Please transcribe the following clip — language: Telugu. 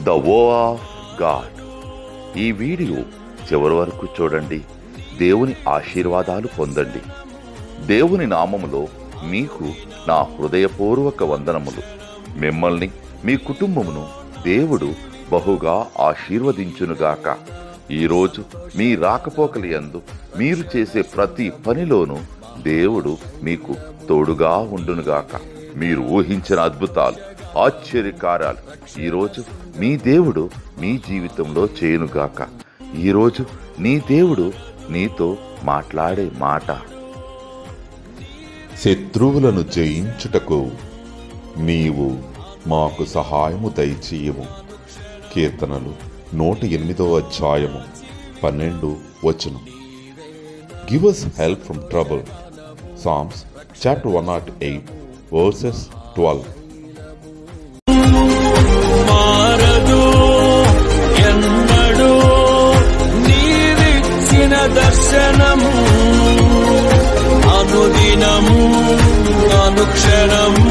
ద వో ఆఫ్ గాడ్. ఈ వీడియో చివరి వరకు చూడండి. దేవుని ఆశీర్వాదాలు పొందండి. దేవుని నామములో మీకు నా హృదయపూర్వక వందనములు. మిమ్మల్ని మీ కుటుంబమును దేవుడు బహుగా ఆశీర్వదించునుగాక. ఈరోజు మీ రాకపోకలి యందు మీరు చేసే ప్రతి పనిలోనూ దేవుడు మీకు తోడుగా ఉండునుగాక. మీరు ఊహించిన అద్భుతాలు, ఆశ్చర్యకార్యాలు ఈరోజు మీ దేవుడు మీ జీవితంలో చేయునుగాక. ఈరోజు నీ దేవుడు నీతో మాట్లాడే మాట, శత్రువులను జయించుటకు నీవు మాకు సహాయము దయచేయము. కీర్తనలు 108:12. Give us help from trouble. Psalms chapter 108 verses 12. మారదు ఎన్నడూ నీవిచ్చిన దర్శనము, అనుదినము అనుక్షణము